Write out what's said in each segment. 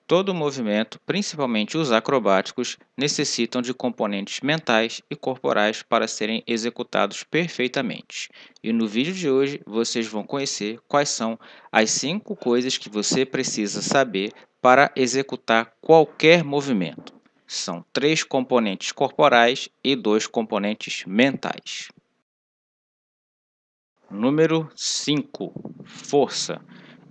Todo movimento, principalmente os acrobáticos, necessitam de componentes mentais e corporais para serem executados perfeitamente. E no vídeo de hoje vocês vão conhecer quais são as 5 coisas que você precisa saber para executar qualquer movimento. São 3 componentes corporais e 2 componentes mentais. Número 5, força.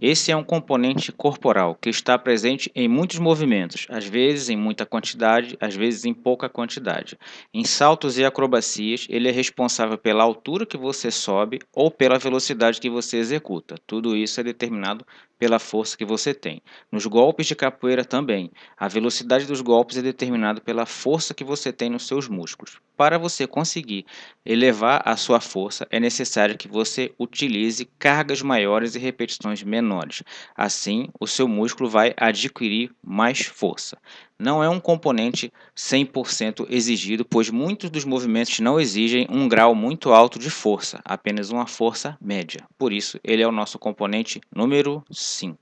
Esse é um componente corporal que está presente em muitos movimentos, às vezes em muita quantidade, às vezes em pouca quantidade. Em saltos e acrobacias, ele é responsável pela altura que você sobe ou pela velocidade que você executa. Tudo isso é determinado pela força que você tem. Nos golpes de capoeira também, a velocidade dos golpes é determinada pela força que você tem nos seus músculos. Para você conseguir elevar a sua força, é necessário que você utilize cargas maiores e repetições menores. Assim, o seu músculo vai adquirir mais força. Não é um componente 100% exigido, pois muitos dos movimentos não exigem um grau muito alto de força, apenas uma força média. Por isso, ele é o nosso componente número 5.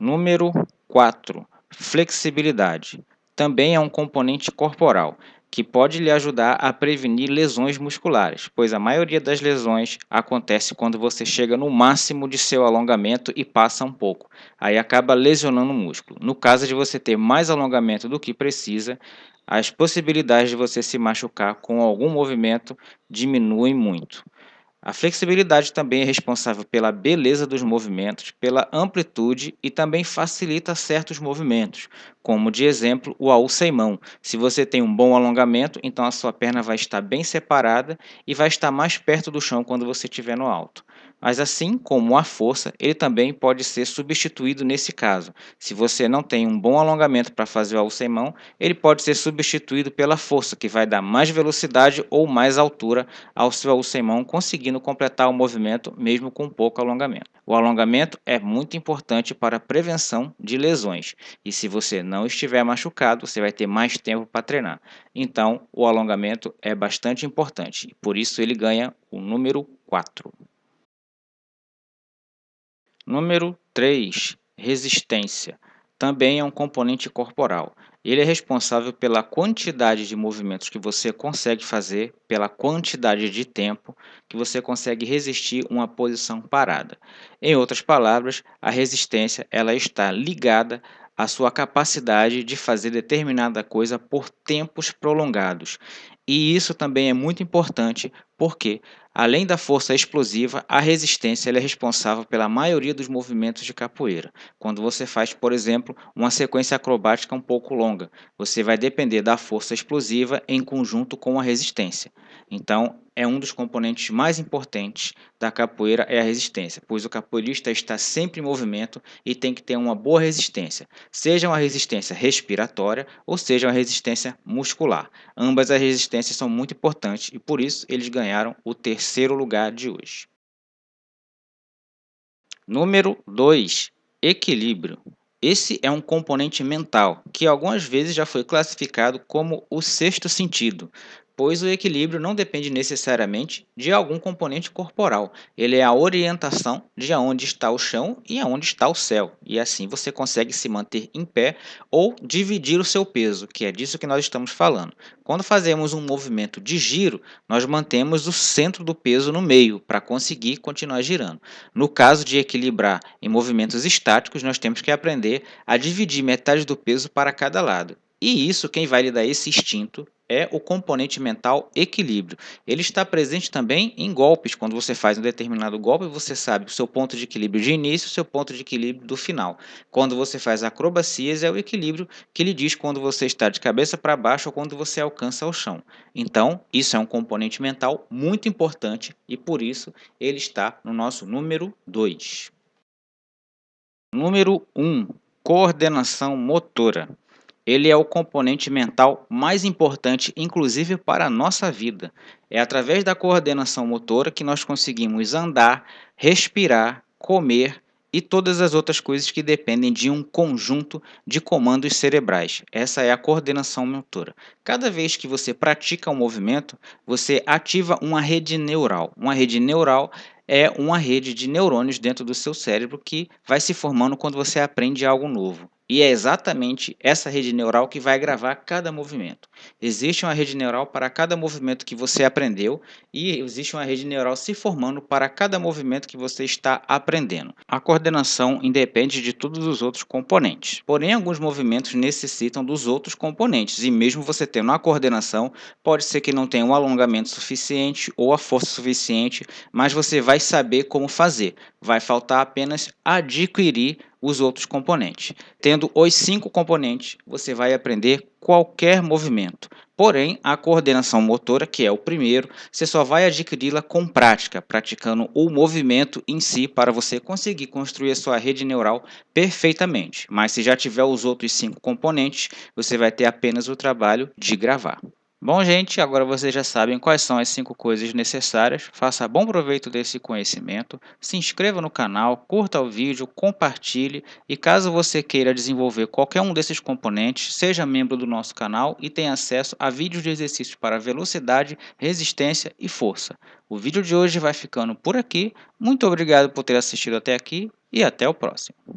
Número 4, flexibilidade. Também é um componente corporal que pode lhe ajudar a prevenir lesões musculares, pois a maioria das lesões acontece quando você chega no máximo de seu alongamento e passa um pouco. Aí acaba lesionando o músculo. No caso de você ter mais alongamento do que precisa, as possibilidades de você se machucar com algum movimento diminuem muito. A flexibilidade também é responsável pela beleza dos movimentos, pela amplitude e também facilita certos movimentos, como de exemplo o AU sem mão. Se você tem um bom alongamento, então a sua perna vai estar bem separada e vai estar mais perto do chão quando você estiver no alto. Mas assim como a força, ele também pode ser substituído nesse caso. Se você não tem um bom alongamento para fazer o AU sem mão, ele pode ser substituído pela força, que vai dar mais velocidade ou mais altura ao seu AU sem mão, conseguindo completar o movimento mesmo com pouco alongamento. O alongamento é muito importante para a prevenção de lesões, e se você não estiver machucado, você vai ter mais tempo para treinar. Então, o alongamento é bastante importante, e por isso ele ganha o número 4. Número 3, resistência. Também é um componente corporal. Ele é responsável pela quantidade de movimentos que você consegue fazer, pela quantidade de tempo que você consegue resistir uma posição parada. Em outras palavras, a resistência ela está ligada à sua capacidade de fazer determinada coisa por tempos prolongados. E isso também é muito importante porque além da força explosiva, a resistência ela é responsável pela maioria dos movimentos de capoeira. Quando você faz, por exemplo, uma sequência acrobática um pouco longa, você vai depender da força explosiva em conjunto com a resistência. Então, é um dos componentes mais importantes da capoeira é a resistência, pois o capoeirista está sempre em movimento e tem que ter uma boa resistência, seja uma resistência respiratória ou seja uma resistência muscular. Ambas as resistências são muito importantes e por isso eles ganharam o terceiro lugar de hoje. Número 2, equilíbrio. Esse é um componente mental que algumas vezes já foi classificado como o sexto sentido, pois o equilíbrio não depende necessariamente de algum componente corporal. Ele é a orientação de aonde está o chão e aonde está o céu. E assim você consegue se manter em pé ou dividir o seu peso, que é disso que nós estamos falando. Quando fazemos um movimento de giro, nós mantemos o centro do peso no meio para conseguir continuar girando. No caso de equilibrar em movimentos estáticos, nós temos que aprender a dividir metade do peso para cada lado. E isso, quem vai lhe dar esse instinto é o componente mental equilíbrio. Ele está presente também em golpes. Quando você faz um determinado golpe, você sabe o seu ponto de equilíbrio de início e o seu ponto de equilíbrio do final. Quando você faz acrobacias, é o equilíbrio que lhe diz quando você está de cabeça para baixo ou quando você alcança o chão. Então, isso é um componente mental muito importante e por isso ele está no nosso número 2. Número 1, coordenação motora. Ele é o componente mental mais importante, inclusive para a nossa vida. É através da coordenação motora que nós conseguimos andar, respirar, comer e todas as outras coisas que dependem de um conjunto de comandos cerebrais. Essa é a coordenação motora. Cada vez que você pratica um movimento, você ativa uma rede neural. Uma rede neural é uma rede de neurônios dentro do seu cérebro que vai se formando quando você aprende algo novo. E é exatamente essa rede neural que vai gravar cada movimento. Existe uma rede neural para cada movimento que você aprendeu e existe uma rede neural se formando para cada movimento que você está aprendendo. A coordenação independe de todos os outros componentes. Porém, alguns movimentos necessitam dos outros componentes e mesmo você tendo a coordenação, pode ser que não tenha um alongamento suficiente ou a força suficiente, mas você vai saber como fazer. Vai faltar apenas adquirir os outros componentes. Tendo os 5 componentes, você vai aprender qualquer movimento. Porém, a coordenação motora, que é o primeiro, você só vai adquiri-la com prática, praticando o movimento em si para você conseguir construir a sua rede neural perfeitamente. Mas se já tiver os outros 5 componentes, você vai ter apenas o trabalho de gravar. Bom, gente, agora vocês já sabem quais são as 5 coisas necessárias. Faça bom proveito desse conhecimento. Se inscreva no canal, curta o vídeo, compartilhe e caso você queira desenvolver qualquer um desses componentes, seja membro do nosso canal e tenha acesso a vídeos de exercícios para velocidade, resistência e força. O vídeo de hoje vai ficando por aqui. Muito obrigado por ter assistido até aqui e até o próximo.